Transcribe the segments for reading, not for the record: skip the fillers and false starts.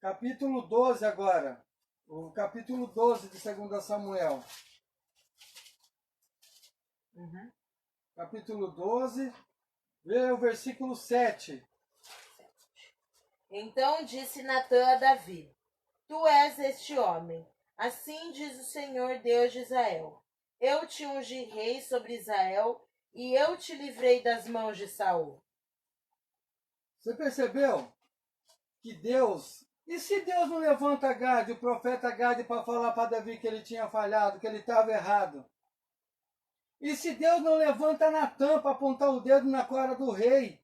capítulo 12 agora. O capítulo 12 de 2 Samuel. Capítulo 12, vê o versículo 7. Então disse Natã a Davi: Tu és este homem. Assim diz o Senhor Deus de Israel: Eu te ungi rei sobre Israel, e eu te livrei das mãos de Saul. Você percebeu que Deus... E se Deus não levanta Gade, o profeta Gade, para falar para Davi que ele tinha falhado, que ele estava errado? E se Deus não levanta Natã para apontar o dedo na cara do rei?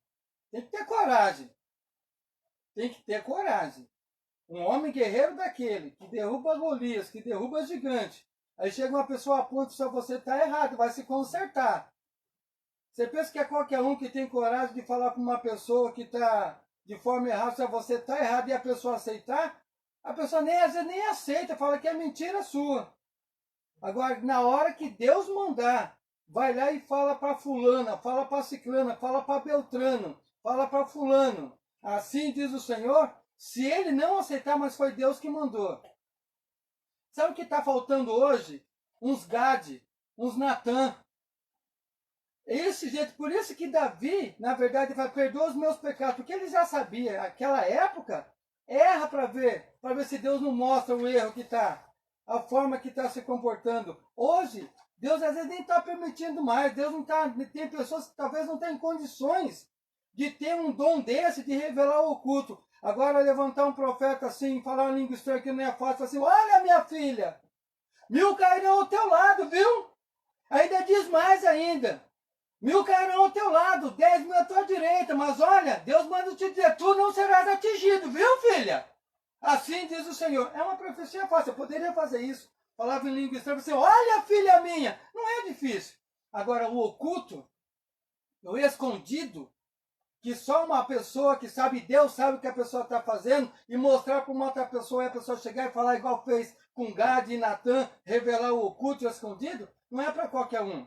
Tem que ter coragem. Tem que ter coragem. Um homem guerreiro daquele, que derruba Golias, que derruba gigante. Aí chega uma pessoa, aponta, só você está errado, vai se consertar. Você pensa que é qualquer um que tem coragem de falar com uma pessoa que está de forma errada, se você está errado e a pessoa aceitar? A pessoa às vezes nem aceita, fala que é mentira sua. Agora, na hora que Deus mandar, vai lá e fala para fulana, fala para ciclana, fala para Beltrano, fala para fulano. Assim diz o Senhor, se ele não aceitar, mas foi Deus que mandou. Sabe o que está faltando hoje? Uns Gade, uns Natã. Esse jeito, por isso que Davi, na verdade, vai perdoar os meus pecados, porque ele já sabia, naquela época, erra para ver se Deus não mostra o erro que está, a forma que está se comportando. Hoje, Deus às vezes nem está permitindo mais, Deus não está, tem pessoas que talvez não tenham condições de ter um dom desse, de revelar o oculto. Agora, levantar um profeta assim, falar uma língua estranha que não é fácil, assim, olha minha filha, 1000 cairão ao teu lado, viu? Ainda diz mais ainda. 1000 cairão ao teu lado, 10.000 à tua direita, mas olha, Deus manda te dizer, tu não serás atingido, viu, filha? Assim diz o Senhor. É uma profecia fácil, eu poderia fazer isso. Falava em língua estranha, assim, olha, filha minha, não é difícil. Agora, o oculto, o escondido, que só uma pessoa que sabe, Deus sabe o que a pessoa está fazendo, e mostrar para uma outra pessoa, e a pessoa chegar e falar igual fez com Gade e Natã, revelar o oculto e o escondido, não é para qualquer um.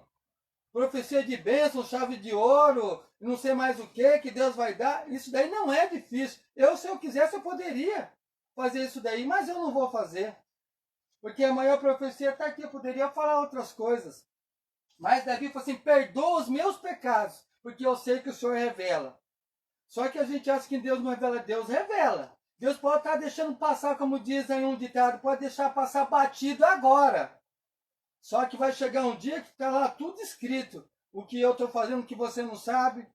Profecia de bênção, chave de ouro, não sei mais o que Deus vai dar, isso daí não é difícil. Se eu quisesse, eu poderia fazer isso daí, mas eu não vou fazer. Porque a maior profecia está aqui, eu poderia falar outras coisas. Mas Davi falou assim, perdoa os meus pecados, porque eu sei que o Senhor revela. Só que a gente acha que Deus não revela, Deus revela. Deus pode estar deixando passar, como diz aí um ditado, pode deixar passar batido agora. Só que vai chegar um dia que está lá tudo escrito. O que eu estou fazendo que você não sabe.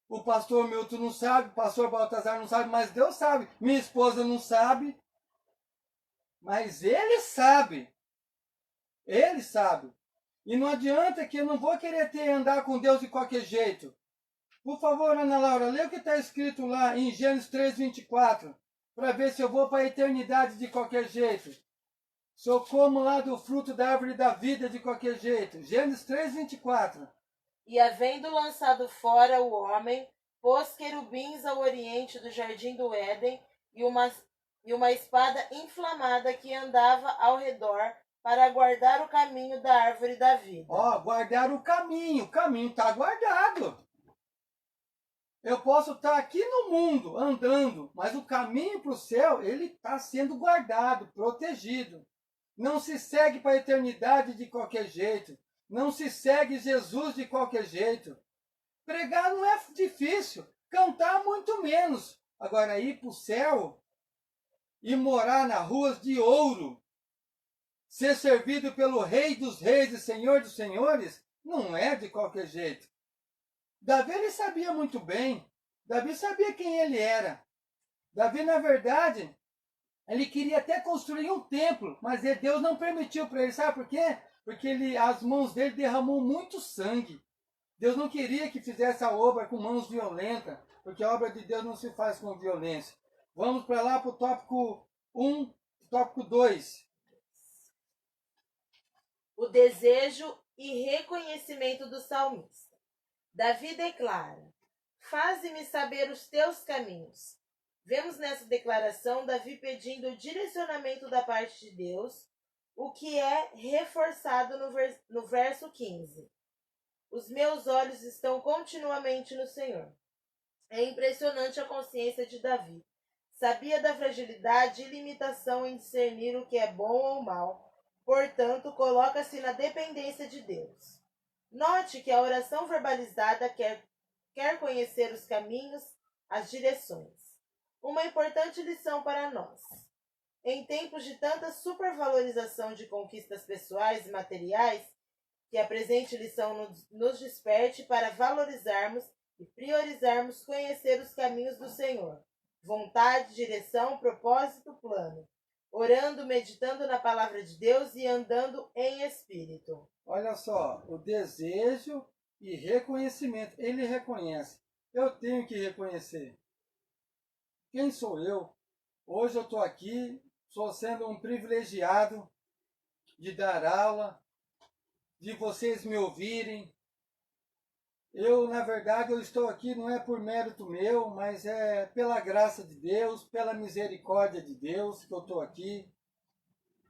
O pastor Milton não sabe, o pastor Baltazar não sabe, mas Deus sabe. Minha esposa não sabe. Mas ele sabe. Ele sabe. E não adianta que eu não vou querer andar com Deus de qualquer jeito. Por favor, Ana Laura, lê o que está escrito lá em Gênesis 3:24, para ver se eu vou para a eternidade de qualquer jeito. Se eu como lá do fruto da árvore da vida de qualquer jeito. Gênesis 3:24. E havendo lançado fora o homem, pôs querubins ao oriente do jardim do Éden e uma espada inflamada que andava ao redor para guardar o caminho da árvore da vida. Guardar o caminho está guardado. Eu posso estar aqui no mundo andando, mas o caminho para o céu, ele está sendo guardado, protegido. Não se segue para a eternidade de qualquer jeito. Não se segue Jesus de qualquer jeito. Pregar não é difícil. Cantar muito menos. Agora, ir para o céu e morar nas ruas de ouro, ser servido pelo Rei dos Reis e Senhor dos Senhores, não é de qualquer jeito. Davi, ele sabia muito bem. Davi sabia quem ele era. Davi, na verdade, ele queria até construir um templo, mas Deus não permitiu para ele. Sabe por quê? Porque as mãos dele derramou muito sangue. Deus não queria que fizesse a obra com mãos violentas, porque a obra de Deus não se faz com violência. Vamos para lá para o tópico 1, tópico 2. O desejo e reconhecimento do salmista. Davi declara: Faze-me saber os teus caminhos. Vemos nessa declaração Davi pedindo o direcionamento da parte de Deus, o que é reforçado no verso 15. Os meus olhos estão continuamente no Senhor. É impressionante a consciência de Davi. Sabia da fragilidade e limitação em discernir o que é bom ou mal, portanto, coloca-se na dependência de Deus. Note que a oração verbalizada quer conhecer os caminhos, as direções. Uma importante lição para nós. Em tempos de tanta supervalorização de conquistas pessoais e materiais, que a presente lição nos desperte para valorizarmos e priorizarmos conhecer os caminhos do Senhor. Vontade, direção, propósito, plano. Orando, meditando na palavra de Deus e andando em espírito. Olha só, o desejo e reconhecimento. Ele reconhece. Eu tenho que reconhecer. Quem sou eu? Hoje eu estou aqui, sou sendo um privilegiado de dar aula, de vocês me ouvirem. Na verdade, eu estou aqui não é por mérito meu, mas é pela graça de Deus, pela misericórdia de Deus que eu estou aqui.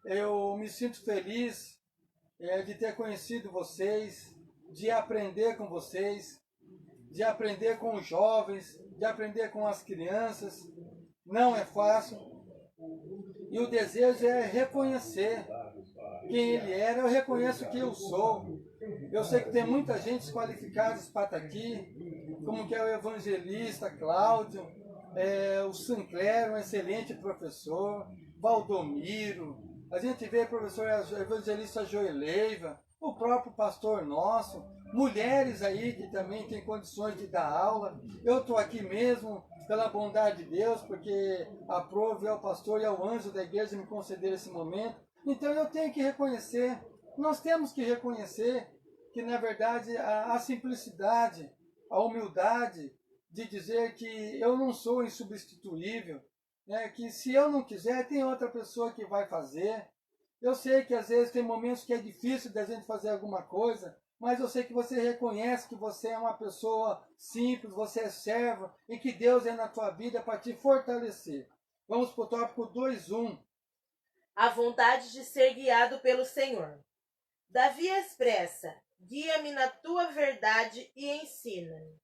Eu me sinto feliz de ter conhecido vocês, de aprender com vocês, de aprender com os jovens, de aprender com as crianças. Não é fácil. E o desejo é reconhecer quem ele era. Eu reconheço quem eu sou. Eu sei que tem muita gente qualificada para estar aqui, como que é o evangelista Cláudio, o Sinclair, um excelente professor, Valdomiro, a gente vê o professor evangelista Joeleiva, o próprio pastor nosso, mulheres aí que também têm condições de dar aula. Eu estou aqui mesmo pela bondade de Deus, porque aprove ao pastor e ao anjo da igreja me conceder esse momento. Então eu tenho que reconhecer, nós temos que reconhecer que na verdade a simplicidade, a humildade de dizer que eu não sou insubstituível, né? Que se eu não quiser, tem outra pessoa que vai fazer. Eu sei que às vezes tem momentos que é difícil da gente fazer alguma coisa, mas eu sei que você reconhece que você é uma pessoa simples, você é servo e que Deus é na tua vida para te fortalecer. Vamos para o tópico 2.1. A vontade de ser guiado pelo Senhor. Davi expressa: guia-me na tua verdade e ensina-me.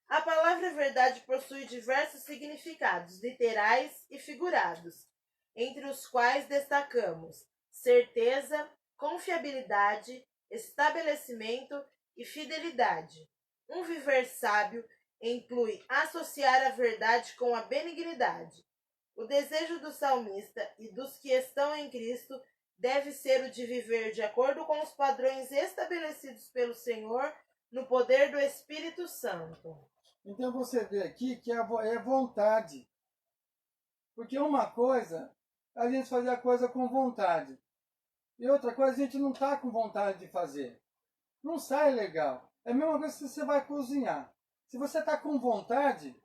A palavra verdade possui diversos significados literais e figurados, entre os quais destacamos certeza, confiabilidade, estabelecimento e fidelidade. Um viver sábio inclui associar a verdade com a benignidade. O desejo do salmista e dos que estão em Cristo deve ser o de viver de acordo com os padrões estabelecidos pelo Senhor no poder do Espírito Santo. Então você vê aqui que é vontade. Porque uma coisa, a gente fazer a coisa com vontade. E outra coisa, a gente não está com vontade de fazer. Não sai legal. É a mesma coisa que você vai cozinhar. Se você está com vontade,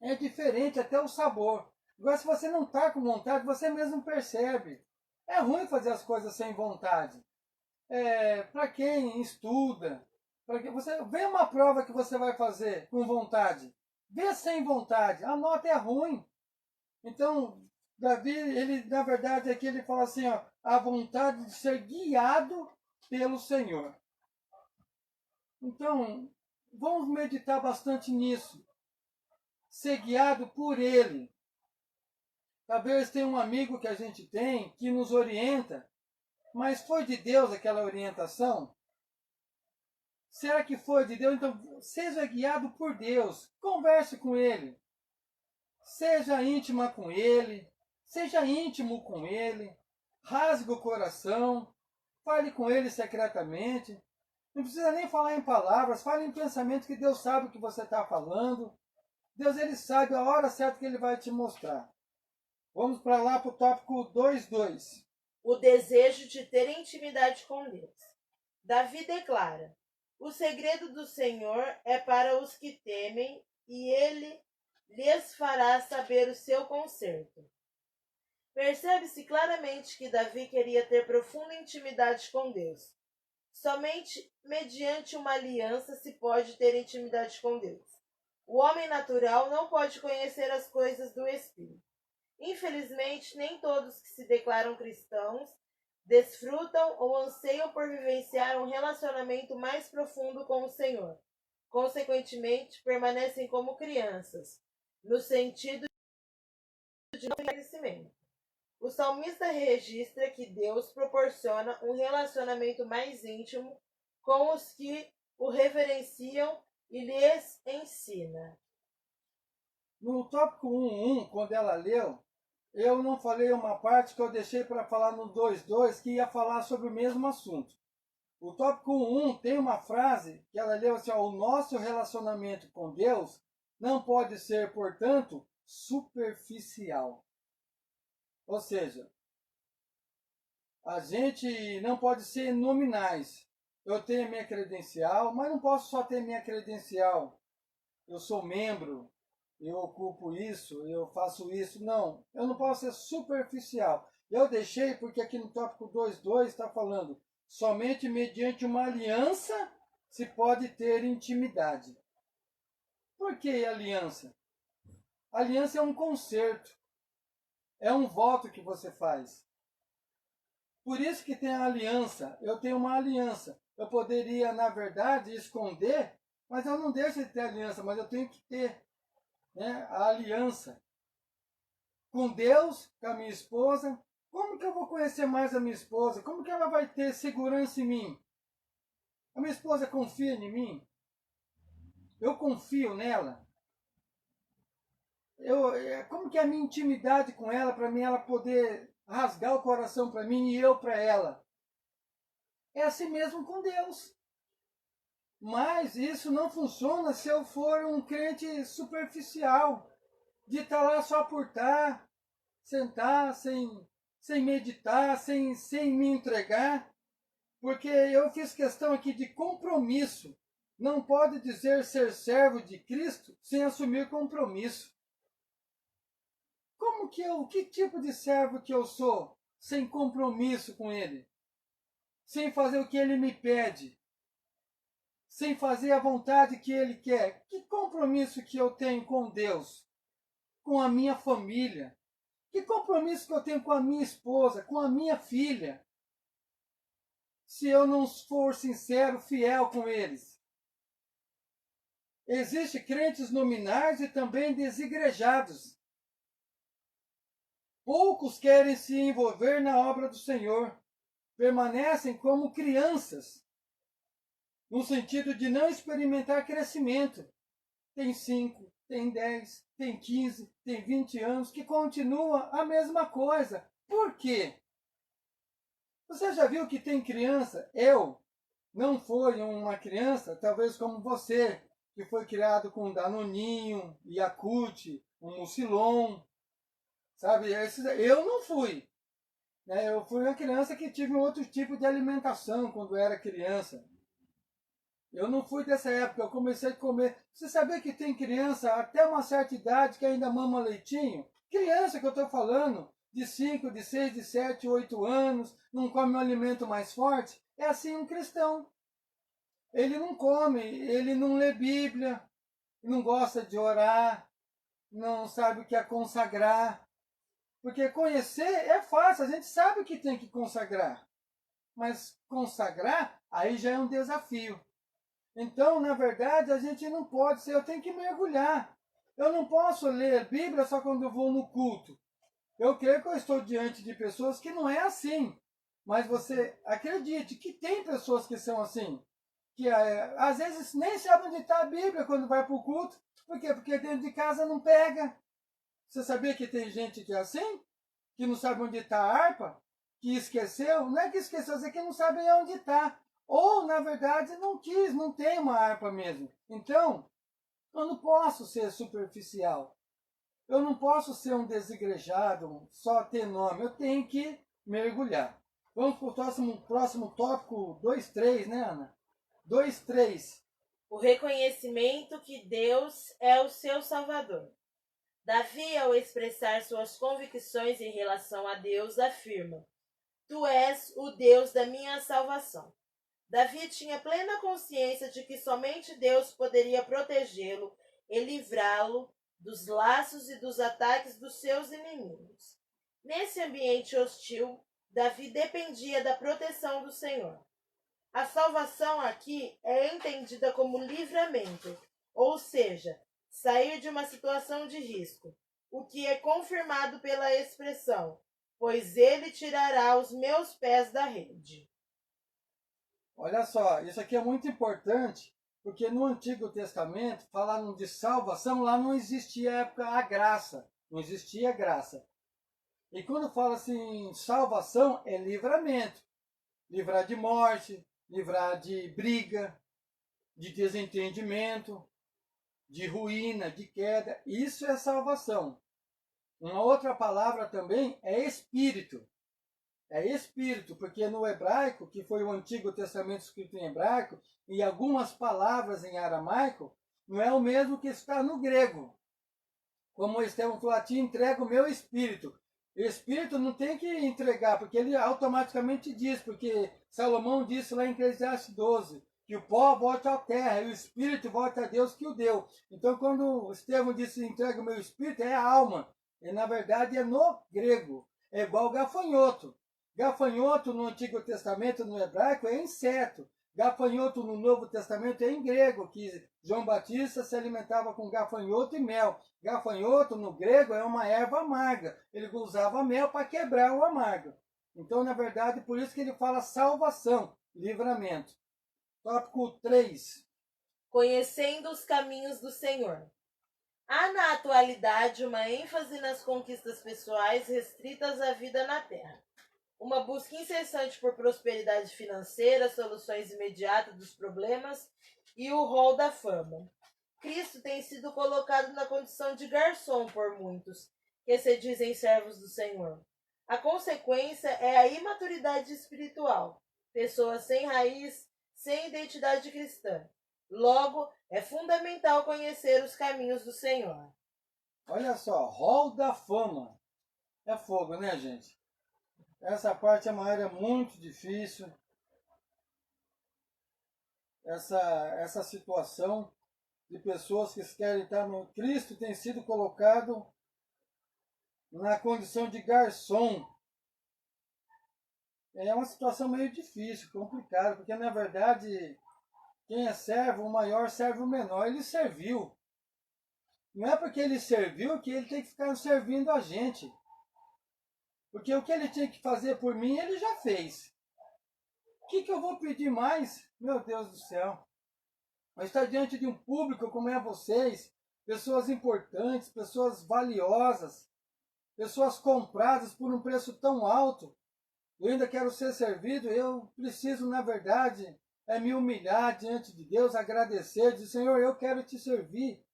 é diferente até o sabor. Agora, se você não está com vontade, você mesmo percebe. É ruim fazer as coisas sem vontade. Para quem estuda, para que você vê uma prova que você vai fazer com vontade, vê sem vontade, a nota é ruim. Então, Davi, ele na verdade aqui ele fala assim, ó, a vontade de ser guiado pelo Senhor. Então, vamos meditar bastante nisso. Ser guiado por Ele. Talvez tenha um amigo que a gente tem que nos orienta, mas foi de Deus aquela orientação? Será que foi de Deus? Então, seja guiado por Deus. Converse com Ele. Seja íntima com Ele. Seja íntimo com Ele. Rasgue o coração. Fale com Ele secretamente. Não precisa nem falar em palavras. Fale em pensamento que Deus sabe o que você está falando. Deus, Ele sabe a hora certa que Ele vai te mostrar. Vamos para lá para o tópico 2.2. O desejo de ter intimidade com Deus. Davi declara: o segredo do Senhor é para os que temem, e Ele lhes fará saber o seu conserto. Percebe-se claramente que Davi queria ter profunda intimidade com Deus. Somente mediante uma aliança se pode ter intimidade com Deus. O homem natural não pode conhecer as coisas do Espírito. Infelizmente, nem todos que se declaram cristãos desfrutam ou anseiam por vivenciar um relacionamento mais profundo com o Senhor. Consequentemente, permanecem como crianças, no sentido de não crescimento. O salmista registra que Deus proporciona um relacionamento mais íntimo com os que o reverenciam e lhes ensina. No tópico 1.1, quando ela leu, eu não falei uma parte que eu deixei para falar no 2.2, que ia falar sobre o mesmo assunto. O tópico 1 tem uma frase que ela leu assim, ó, o nosso relacionamento com Deus não pode ser, portanto, superficial. Ou seja, a gente não pode ser nominais. Eu tenho a minha credencial, mas não posso só ter minha credencial. Eu sou membro, eu ocupo isso, eu faço isso. Não, eu não posso ser superficial. Eu deixei porque aqui no tópico 2.2 está falando somente mediante uma aliança se pode ter intimidade. Por que aliança? Aliança é um concerto, é um voto que você faz. Por isso que tem a aliança. Eu tenho uma aliança. Eu poderia, na verdade, esconder, mas eu não deixo de ter aliança, mas eu tenho que ter, né, a aliança. Com Deus, com a minha esposa. Como que eu vou conhecer mais a minha esposa? Como que ela vai ter segurança em mim? A minha esposa confia em mim? Eu confio nela? Como que é a minha intimidade com ela, para mim ela poder rasgar o coração para mim e eu para ela? É assim mesmo com Deus. Mas isso não funciona se eu for um crente superficial, de estar lá só por estar, sentar, sem meditar, sem me entregar. Porque eu fiz questão aqui de compromisso. Não pode dizer ser servo de Cristo sem assumir compromisso. Que tipo de servo que eu sou sem compromisso com Ele? Sem fazer o que Ele me pede? Sem fazer a vontade que Ele quer? Que compromisso que eu tenho com Deus? Com a minha família? Que compromisso que eu tenho com a minha esposa, com a minha filha? Se eu não for sincero, fiel com eles. Existem crentes nominais e também desigrejados. Poucos querem se envolver na obra do Senhor. Permanecem como crianças, no sentido de não experimentar crescimento. Tem 5, tem 10, tem 15, tem 20 anos, que continua a mesma coisa. Por quê? Você já viu que tem criança? Eu não fui uma criança, talvez como você, que foi criado com Danoninho, Yakult, um Mucilon, sabe? Eu não fui. Né? Eu fui uma criança que tive um outro tipo de alimentação quando era criança. Eu não fui dessa época, eu comecei a comer. Você sabia que tem criança até uma certa idade que ainda mama leitinho? Criança que eu estou falando, de 5, de 6, de 7, 8 anos, não come um alimento mais forte. É assim um cristão. Ele não come, ele não lê Bíblia, não gosta de orar, não sabe o que é consagrar. Porque conhecer é fácil, a gente sabe que tem que consagrar. Mas consagrar, aí já é um desafio. Então, na verdade, a gente não pode ser, eu tenho que mergulhar. Eu não posso ler Bíblia só quando eu vou no culto. Eu creio que eu estou diante de pessoas que não é assim. Mas você acredite que tem pessoas que são assim. Que às vezes nem sabe onde está a Bíblia quando vai para o culto. Por quê? Porque dentro de casa não pega. Você sabia que tem gente que é assim? Que não sabe onde está a harpa? Que esqueceu? Não é que esqueceu, é que não sabe onde está. Ou, na verdade, não quis, não tem uma harpa mesmo. Então, eu não posso ser superficial. Eu não posso ser um desigrejado, só ter nome. Eu tenho que mergulhar. Vamos para o próximo tópico 2.3, né, Ana? 2.3. O reconhecimento que Deus é o seu Salvador. Davi, ao expressar suas convicções em relação a Deus, afirma: Tu és o Deus da minha salvação. Davi tinha plena consciência de que somente Deus poderia protegê-lo e livrá-lo dos laços e dos ataques dos seus inimigos. Nesse ambiente hostil, Davi dependia da proteção do Senhor. A salvação aqui é entendida como livramento, ou seja, sair de uma situação de risco. o que é confirmado pela expressão, pois ele tirará os meus pés da rede. Olha só, isso aqui é muito importante, porque no Antigo Testamento, falando de salvação, lá não existia época a graça, não existia graça. E quando fala assim, salvação, é livramento. Livrar de morte, livrar de briga, de desentendimento, de ruína, de queda. Isso é salvação. Uma outra palavra também é espírito. É espírito, porque no hebraico, que foi o Antigo Testamento escrito em hebraico, e algumas palavras em aramaico, não é o mesmo que está no grego. Como o Estevão falou, te entrega o meu espírito. O espírito não tem que entregar, porque ele automaticamente diz, porque Salomão disse lá em Eclesiastes 12, que o pó volta à terra e o espírito volta a Deus que o deu. Então, quando o Estevão disse entrega o meu espírito, é a alma. E, na verdade, é no grego. É igual gafanhoto. Gafanhoto no Antigo Testamento, no hebraico, é inseto. Gafanhoto no Novo Testamento é em grego, que João Batista se alimentava com gafanhoto e mel. Gafanhoto no grego é uma erva amarga. Ele usava mel para quebrar o amargo. Então, na verdade, por isso que ele fala salvação, livramento. Tópico 3. Conhecendo os caminhos do Senhor. Há na atualidade uma ênfase nas conquistas pessoais restritas à vida na terra. Uma busca incessante por prosperidade financeira, soluções imediatas dos problemas e o rol da fama. Cristo tem sido colocado na condição de garçom por muitos, que se dizem servos do Senhor. A consequência é a imaturidade espiritual, pessoas sem raiz, sem identidade cristã. Logo, é fundamental conhecer os caminhos do Senhor. Olha só, rol da fama. É fogo, né, gente? Essa parte é uma área muito difícil. Essa situação de pessoas que querem estar no Cristo tem sido colocado na condição de garçom. É uma situação meio difícil, complicada, porque na verdade quem é servo, o maior serve o menor. Ele serviu. Não é porque ele serviu que ele tem que ficar servindo a gente. Porque o que ele tinha que fazer por mim, ele já fez. O que eu vou pedir mais? Meu Deus do céu. Mas estar diante de um público como é vocês, pessoas importantes, pessoas valiosas, pessoas compradas por um preço tão alto. Eu ainda quero ser servido, eu preciso, na verdade, me humilhar diante de Deus, agradecer, dizer, Senhor, eu quero te servir.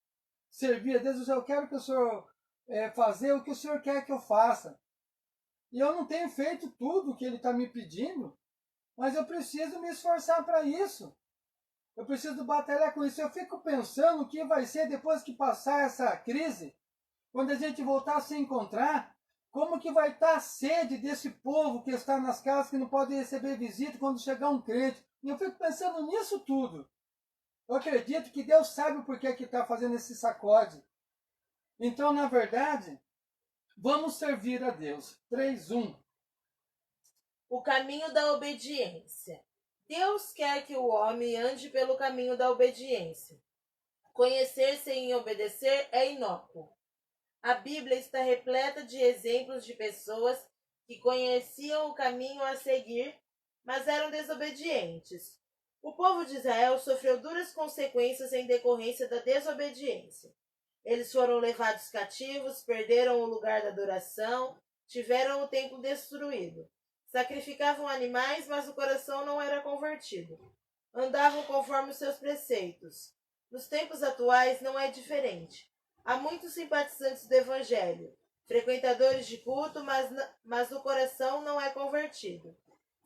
Servir a Deus, eu quero que o Senhor fazer o que o Senhor quer que eu faça. E eu não tenho feito tudo o que Ele está me pedindo, mas eu preciso me esforçar para isso. Eu preciso batalhar com isso. Eu fico pensando o que vai ser depois que passar essa crise, quando a gente voltar a se encontrar, como que vai estar a sede desse povo que está nas casas, que não pode receber visita quando chegar um crente. E eu fico pensando nisso tudo. Eu acredito que Deus sabe o porquê que está fazendo esse sacode. Então, na verdade, vamos servir a Deus. 3:1. O caminho da obediência. Deus quer que o homem ande pelo caminho da obediência. Conhecer sem obedecer é inócuo. A Bíblia está repleta de exemplos de pessoas que conheciam o caminho a seguir, mas eram desobedientes. O povo de Israel sofreu duras consequências em decorrência da desobediência. Eles foram levados cativos, perderam o lugar da adoração, tiveram o templo destruído. Sacrificavam animais, mas o coração não era convertido. Andavam conforme os seus preceitos. Nos tempos atuais não é diferente. Há muitos simpatizantes do Evangelho, frequentadores de culto, mas o coração não é convertido.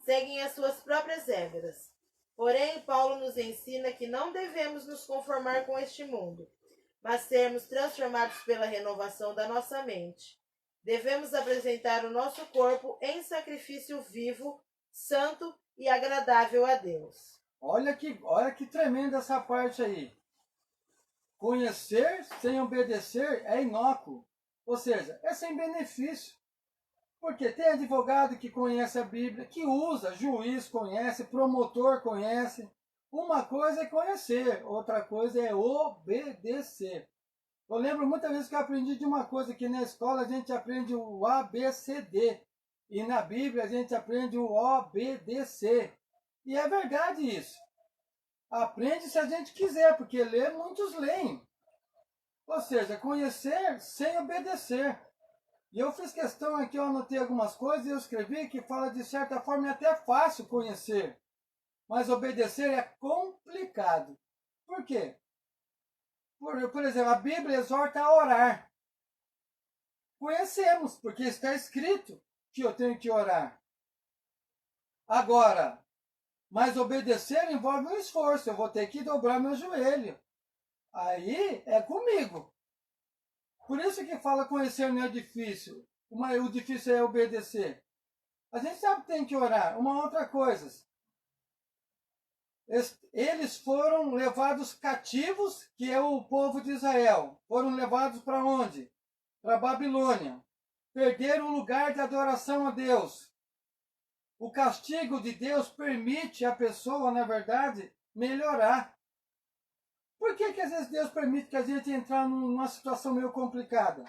Seguem as suas próprias regras. Porém, Paulo nos ensina que não devemos nos conformar com este mundo, mas sermos transformados pela renovação da nossa mente. Devemos apresentar o nosso corpo em sacrifício vivo, santo e agradável a Deus. Olha que tremenda essa parte aí. Conhecer sem obedecer é inócuo. Ou seja, é sem benefício. Porque tem advogado que conhece a Bíblia, que usa, juiz conhece, promotor conhece. Uma coisa é conhecer, outra coisa é obedecer. Eu lembro muitas vezes que eu aprendi de uma coisa, que na escola a gente aprende o ABCD. E na Bíblia a gente aprende o OBDC. E é verdade isso. Aprende se a gente quiser, porque ler, muitos leem. Ou seja, conhecer sem obedecer. E eu fiz questão aqui, eu anotei algumas coisas e eu escrevi que fala de certa forma é até fácil conhecer. Mas obedecer é complicado. Por quê? Por exemplo, a Bíblia exorta a orar. Conhecemos, porque está escrito que eu tenho que orar. Agora, mas obedecer envolve um esforço. Eu vou ter que dobrar meu joelho. Aí é comigo. Por isso que fala conhecer não é difícil. O difícil é obedecer. A gente sabe que tem que orar. Uma outra coisa. Eles foram levados cativos, que é o povo de Israel. Foram levados para onde? Para a Babilônia. Perderam o lugar de adoração a Deus. O castigo de Deus permite a pessoa, na verdade, melhorar. Por que às vezes Deus permite que a gente entrar numa situação meio complicada?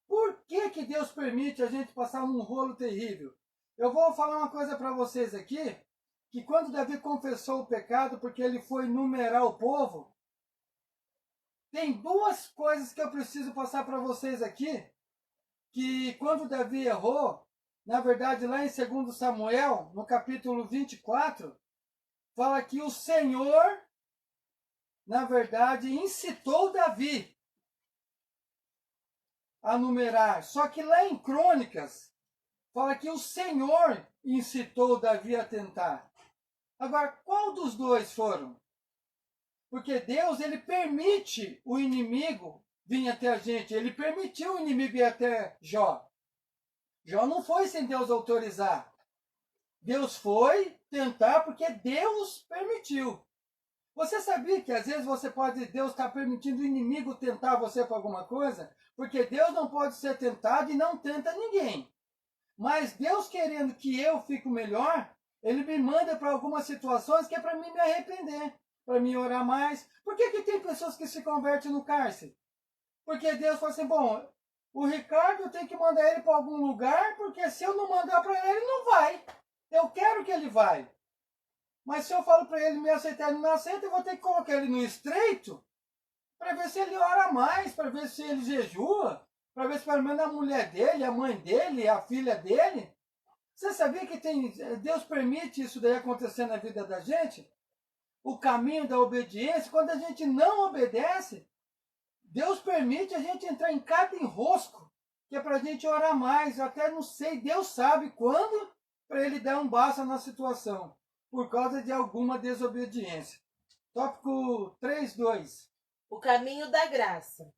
Por que Deus permite a gente passar um rolo terrível? Eu vou falar uma coisa para vocês aqui, que quando Davi confessou o pecado, porque ele foi numerar o povo, tem duas coisas que eu preciso passar para vocês aqui, que quando Davi errou, na verdade lá em 2 Samuel, no capítulo 24, fala que o Senhor, na verdade, incitou Davi a numerar. Só que lá em Crônicas, fala que o Senhor incitou Davi a tentar. Agora, qual dos dois foram? Porque Deus, ele permite o inimigo vir até a gente. Ele permitiu o inimigo ir até Jó. Jó não foi sem Deus autorizar. Deus foi tentar porque Deus permitiu. Você sabia que às vezes Deus está permitindo o inimigo tentar você com alguma coisa? Porque Deus não pode ser tentado e não tenta ninguém. Mas Deus querendo que eu fique melhor, Ele me manda para algumas situações que é para mim me arrepender, para mim orar mais. Por que tem pessoas que se convertem no cárcere? Porque Deus fala assim, bom, o Ricardo eu tenho que mandar ele para algum lugar, porque se eu não mandar para ele, ele não vai. Eu quero que ele vai. Mas se eu falo para ele me aceitar, ele não me aceita, eu vou ter que colocar ele no estreito para ver se ele ora mais, para ver se ele jejua, para ver se pelo menos a mulher dele, a mãe dele, a filha dele. Você sabia que Deus permite isso daí acontecer na vida da gente? O caminho da obediência, quando a gente não obedece, Deus permite a gente entrar em cada enrosco, que é para a gente orar mais. Eu até não sei, Deus sabe quando, para Ele dar um basta na situação, por causa de alguma desobediência. Tópico 3.2. O caminho da graça.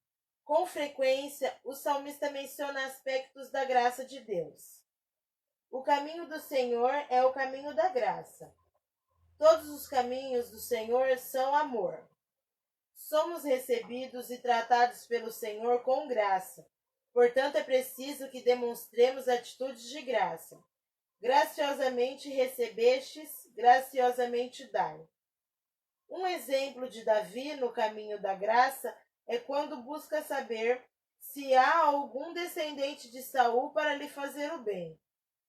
Com frequência, o salmista menciona aspectos da graça de Deus. O caminho do Senhor é o caminho da graça. Todos os caminhos do Senhor são amor. Somos recebidos e tratados pelo Senhor com graça. Portanto, é preciso que demonstremos atitudes de graça. Graciosamente recebestes, graciosamente dai. Um exemplo de Davi no caminho da graça é quando busca saber se há algum descendente de Saul para lhe fazer o bem.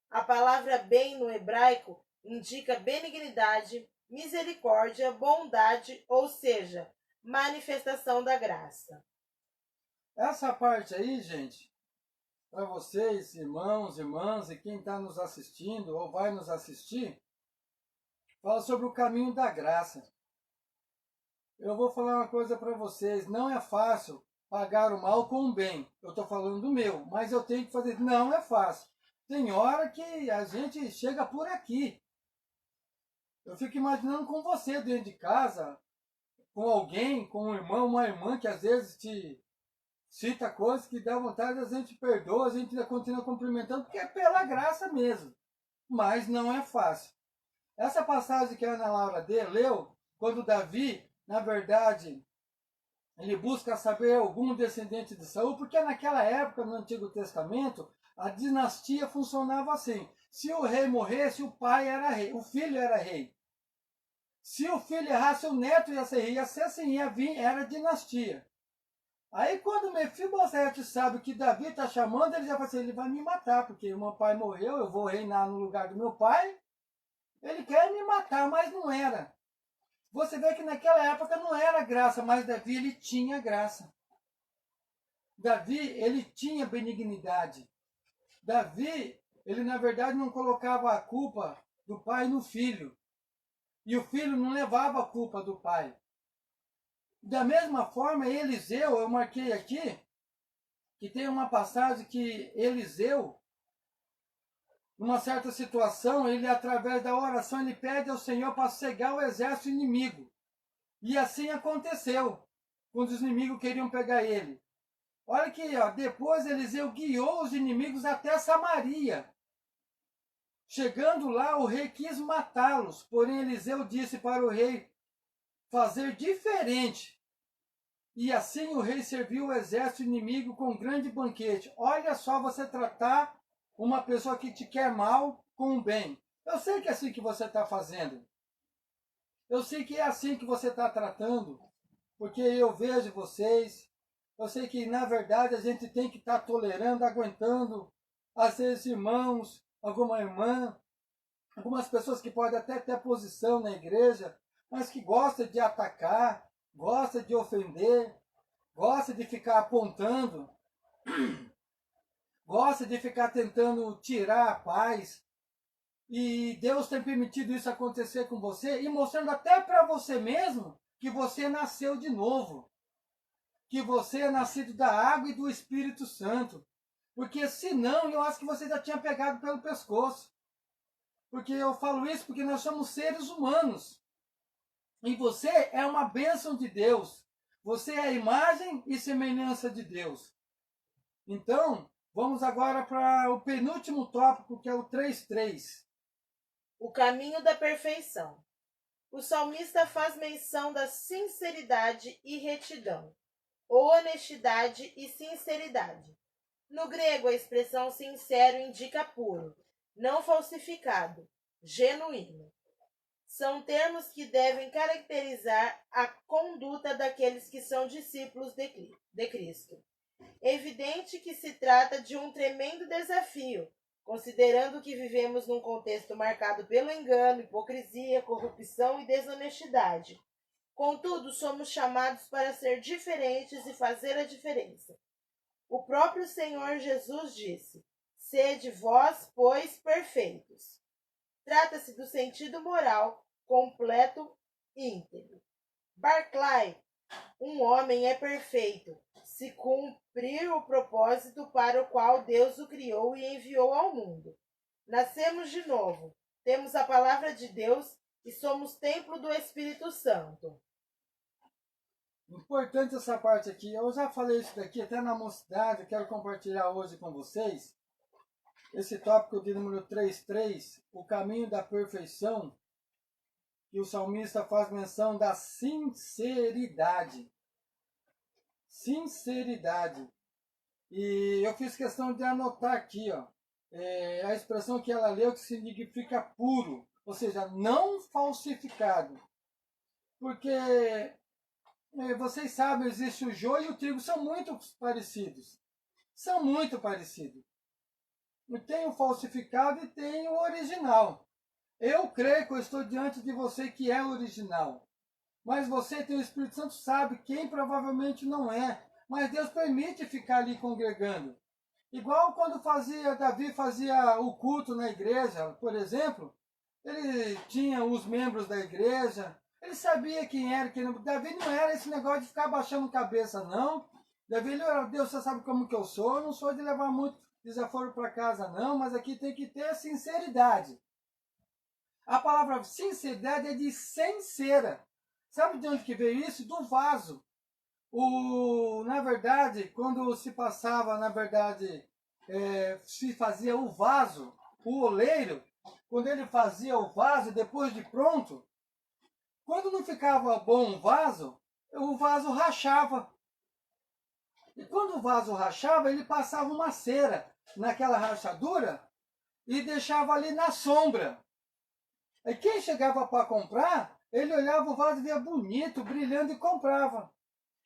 A palavra bem no hebraico indica benignidade, misericórdia, bondade, ou seja, manifestação da graça. Essa parte aí, gente, para vocês, irmãos, irmãs e quem está nos assistindo ou vai nos assistir, fala sobre o caminho da graça. Eu vou falar uma coisa para vocês, não é fácil pagar o mal com o bem. Eu estou falando do meu, mas eu tenho que fazer. Não é fácil. Tem hora que a gente chega por aqui. Eu fico imaginando com você dentro de casa, com alguém, com um irmão, uma irmã que às vezes te cita coisas que dá vontade, a gente perdoa, a gente ainda continua cumprimentando, porque é pela graça mesmo. Mas não é fácil. Essa passagem que a Ana Laura leu, quando Davi, na verdade, ele busca saber algum descendente de Saul, porque naquela época, no Antigo Testamento, a dinastia funcionava assim. Se o rei morresse, o pai era rei, o filho era rei. Se o filho errasse, o neto ia ser rei, ia ser assim, ia vir, era dinastia. Aí quando Mefibosete sabe que Davi está chamando, ele já fala assim, ele vai me matar, porque o meu pai morreu, eu vou reinar no lugar do meu pai. Ele quer me matar, mas não era. Você vê que naquela época não era graça, mas Davi ele tinha graça. Davi ele tinha benignidade. Davi, ele na verdade não colocava a culpa do pai no filho. E o filho não levava a culpa do pai. Da mesma forma, Eliseu, eu marquei aqui, que tem uma passagem que Eliseu, numa certa situação, ele através da oração, ele pede ao Senhor para cegar o exército inimigo. E assim aconteceu, quando os inimigos queriam pegar ele. Olha que ó, depois Eliseu guiou os inimigos até Samaria. Chegando lá, o rei quis matá-los, porém Eliseu disse para o rei fazer diferente. E assim o rei serviu o exército inimigo com um grande banquete. Olha só você tratar uma pessoa que te quer mal com o bem. Eu sei que é assim que você está fazendo. Eu sei que é assim que você está tratando. Porque eu vejo vocês. Eu sei que, na verdade, a gente tem que estar tolerando, aguentando, às vezes, irmãos, alguma irmã, algumas pessoas que podem até ter posição na igreja, mas que gostam de atacar, gostam de ofender, gostam de ficar apontando, gostam de ficar tentando tirar a paz. E Deus tem permitido isso acontecer com você e mostrando até para você mesmo que você nasceu de novo. Que você é nascido da água e do Espírito Santo. Porque senão, eu acho que você já tinha pegado pelo pescoço. Porque eu falo isso porque nós somos seres humanos. E você é uma bênção de Deus. Você é a imagem e semelhança de Deus. Então, vamos agora para o penúltimo tópico, que é o 3:3. O caminho da perfeição. O salmista faz menção da sinceridade e retidão, ou honestidade e sinceridade. No grego, a expressão sincero indica puro, não falsificado, genuíno. São termos que devem caracterizar a conduta daqueles que são discípulos de Cristo. Evidente que se trata de um tremendo desafio, considerando que vivemos num contexto marcado pelo engano, hipocrisia, corrupção e desonestidade. Contudo, somos chamados para ser diferentes e fazer a diferença. O próprio Senhor Jesus disse: "Sede vós, pois, perfeitos." Trata-se do sentido moral completo e íntegro. Barclay: um homem é perfeito se cumprir o propósito para o qual Deus o criou e enviou ao mundo. Nascemos de novo, temos a palavra de Deus e somos templo do Espírito Santo. Importante essa parte aqui. Eu já falei isso daqui até na mocidade, eu quero compartilhar hoje com vocês. Esse tópico de número 3:3, o caminho da perfeição, que o salmista faz menção da sinceridade. Sinceridade. E eu fiz questão de anotar aqui, ó, a expressão que ela leu, que significa puro, ou seja, não falsificado. Porque vocês sabem, existe o joio e o trigo, são muito parecidos. São muito parecidos. Tem o falsificado e tem o original. Eu creio que eu estou diante de você que é original. Mas você tem o Espírito Santo, sabe quem provavelmente não é. Mas Deus permite ficar ali congregando. Igual quando Davi fazia o culto na igreja, por exemplo, ele tinha os membros da igreja, ele sabia quem era, quem não. Davi não era esse negócio de ficar baixando cabeça, não. Davi, ele era, Deus, você sabe como que eu sou não sou de levar muito desaforo para casa, não, mas aqui tem que ter sinceridade. A palavra sinceridade é de sincera. Sabe de onde que veio isso? Do vaso. Na verdade, quando se passava, se fazia o vaso, o oleiro, quando ele fazia o vaso depois de pronto, quando não ficava bom o vaso rachava. E quando o vaso rachava, ele passava uma cera naquela rachadura e deixava ali na sombra. E quem chegava para comprar, ele olhava o vaso e via bonito, brilhando e comprava.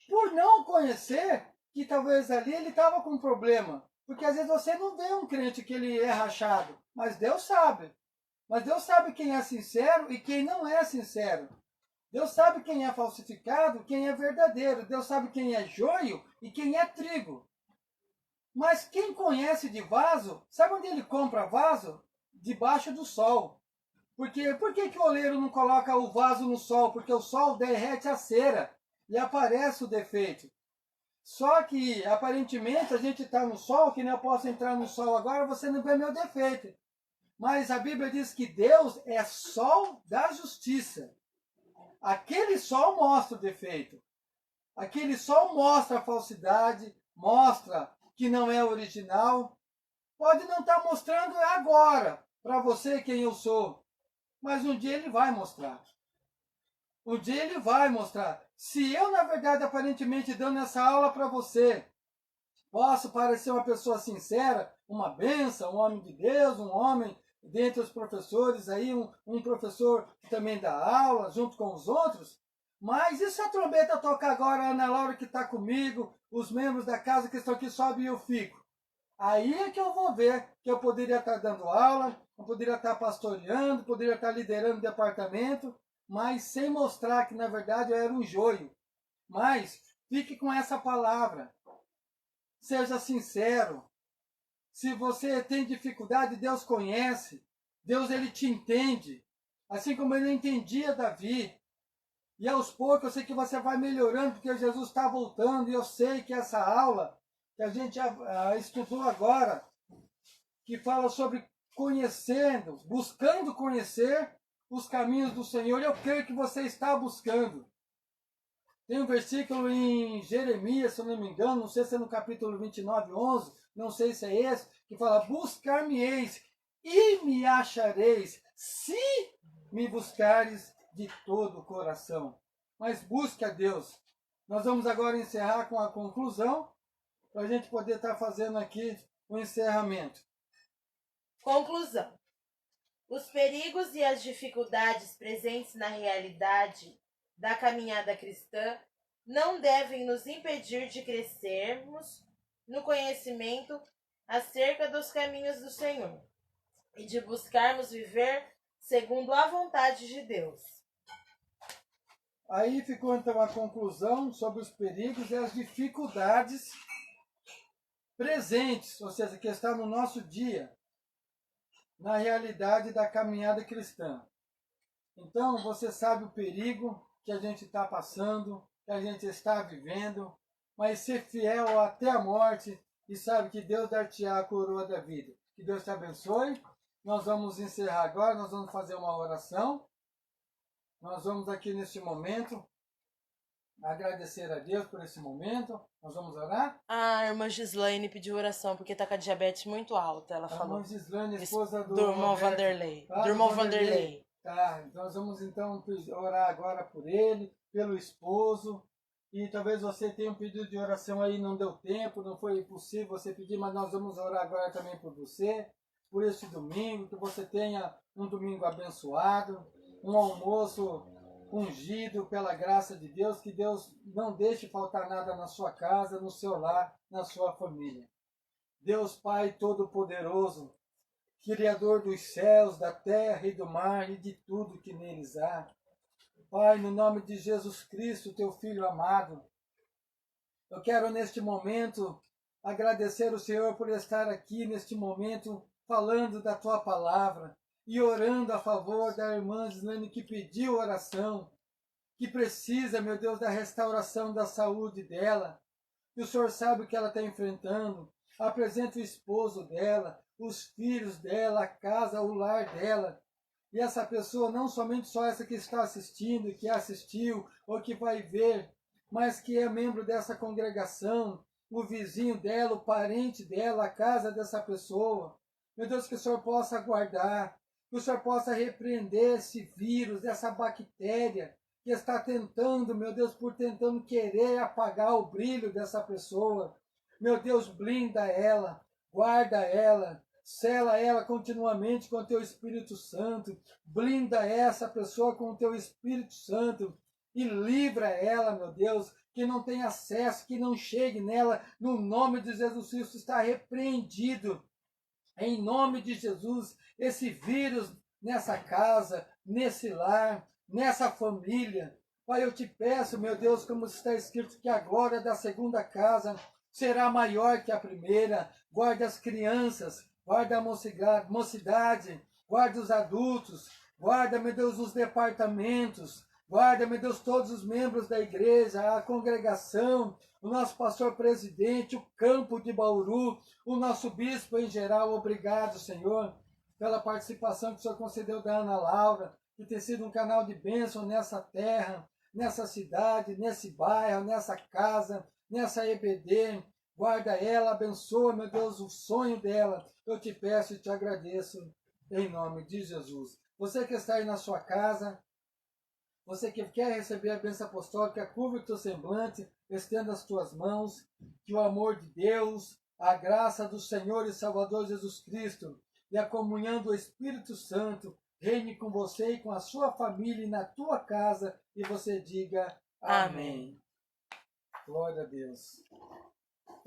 Por não conhecer, que talvez ali ele estava com um problema. Porque às vezes você não vê um crente que ele é rachado, mas Deus sabe. Mas Deus sabe quem é sincero e quem não é sincero. Deus sabe quem é falsificado, quem é verdadeiro. Deus sabe quem é joio e quem é trigo. Mas quem conhece de vaso, sabe onde ele compra vaso? Debaixo do sol. Por que o oleiro não coloca o vaso no sol? Porque o sol derrete a cera e aparece o defeito. Só que, aparentemente, a gente está no sol, que nem eu posso entrar no sol agora, você não vê meu defeito. Mas a Bíblia diz que Deus é sol da justiça. Aquele sol mostra o defeito. Aquele sol mostra a falsidade, mostra que não é original. Pode não estar mostrando agora para você quem eu sou, mas um dia ele vai mostrar. Um dia ele vai mostrar. Se eu, na verdade, aparentemente dando essa aula para você, posso parecer uma pessoa sincera, uma benção, um homem de Deus, um homem dentre os professores, aí um professor que também dá aula, junto com os outros, mas e se a trombeta tocar agora, a Ana Laura que está comigo, os membros da casa que estão aqui sobem e eu fico? Aí é que eu vou ver que eu poderia estar dando aula, eu poderia estar pastoreando, poderia estar liderando o departamento, mas sem mostrar que, na verdade, eu era um joio. Mas fique com essa palavra. Seja sincero. Se você tem dificuldade, Deus conhece. Deus, ele te entende. Assim como ele entendia Davi. E aos poucos eu sei que você vai melhorando, porque Jesus está voltando. E eu sei que essa aula que a gente estudou agora, que fala sobre conhecendo, buscando conhecer os caminhos do Senhor, eu creio que você está buscando. Tem um versículo em Jeremias, se eu não me engano, não sei se é no capítulo 29, 11, não sei se é esse, que fala, buscar-me-eis e me achareis, se me buscares de todo o coração. Mas busque a Deus. Nós vamos agora encerrar com a conclusão, para a gente poder estar fazendo aqui o encerramento. Conclusão. Os perigos e as dificuldades presentes na realidade da caminhada cristã não devem nos impedir de crescermos no conhecimento acerca dos caminhos do Senhor e de buscarmos viver segundo a vontade de Deus. Aí ficou então a conclusão sobre os perigos e as dificuldades presentes, ou seja, que está no nosso dia, na realidade da caminhada cristã. Então, você sabe o perigo que a gente está passando, que a gente está vivendo, mas ser fiel até a morte e sabe que Deus dar-te-á a coroa da vida. Que Deus te abençoe. Nós vamos encerrar agora, nós vamos fazer uma oração. Nós vamos aqui neste momento agradecer a Deus por esse momento. Nós vamos orar? A irmã Gislaine pediu oração porque está com a diabetes muito alta, ela falou. A irmã Gislaine, esposa do irmão Vanderlei. Ah, do irmão Vanderlei. Tá, nós vamos então orar agora por ele, pelo esposo. E talvez você tenha um pedido de oração aí, não deu tempo, não foi possível você pedir, mas nós vamos orar agora também por você, por este domingo, que você tenha um domingo abençoado, um almoço ungido pela graça de Deus, que Deus não deixe faltar nada na sua casa, no seu lar, na sua família. Deus Pai Todo-Poderoso, Criador dos céus, da terra e do mar e de tudo que neles há. Pai, no nome de Jesus Cristo, teu Filho amado, eu quero neste momento agradecer o Senhor por estar aqui neste momento falando da tua palavra e orando a favor da irmã Gislaine que pediu oração, que precisa, meu Deus, da restauração da saúde dela. E o Senhor sabe o que ela está enfrentando. Apresenta o esposo dela, os filhos dela, a casa, o lar dela. E essa pessoa, não somente só essa que está assistindo, que assistiu ou que vai ver, mas que é membro dessa congregação, o vizinho dela, o parente dela, a casa dessa pessoa. Meu Deus, que o Senhor possa guardar, que o Senhor possa repreender esse vírus, essa bactéria que está tentando, meu Deus, tentando querer apagar o brilho dessa pessoa. Meu Deus, blinda ela, guarda ela, sela ela continuamente com o teu Espírito Santo, blinda essa pessoa com o teu Espírito Santo e livra ela, meu Deus, que não tem acesso, que não chegue nela, no nome de Jesus Cristo está repreendido. Em nome de Jesus, esse vírus nessa casa, nesse lar, nessa família. Pai, eu te peço, meu Deus, como está escrito, que a glória da segunda casa será maior que a primeira. Guarda as crianças, guarda a mocidade, guarda os adultos, guarda, meu Deus, os departamentos, guarda, meu Deus, todos os membros da igreja, a congregação, o nosso pastor presidente, o campo de Bauru, o nosso bispo em geral. Obrigado, Senhor, pela participação que o Senhor concedeu da Ana Laura, que tem sido um canal de bênção nessa terra, nessa cidade, nesse bairro, nessa casa, nessa EBD. Guarda ela, abençoa, meu Deus, o sonho dela. Eu te peço e te agradeço em nome de Jesus. Você que está aí na sua casa, você que quer receber a bênção apostólica, curva o teu semblante, estenda as tuas mãos, que o amor de Deus, a graça do Senhor e Salvador Jesus Cristo e a comunhão do Espírito Santo reine com você e com a sua família e na tua casa, e você diga amém. Glória a Deus.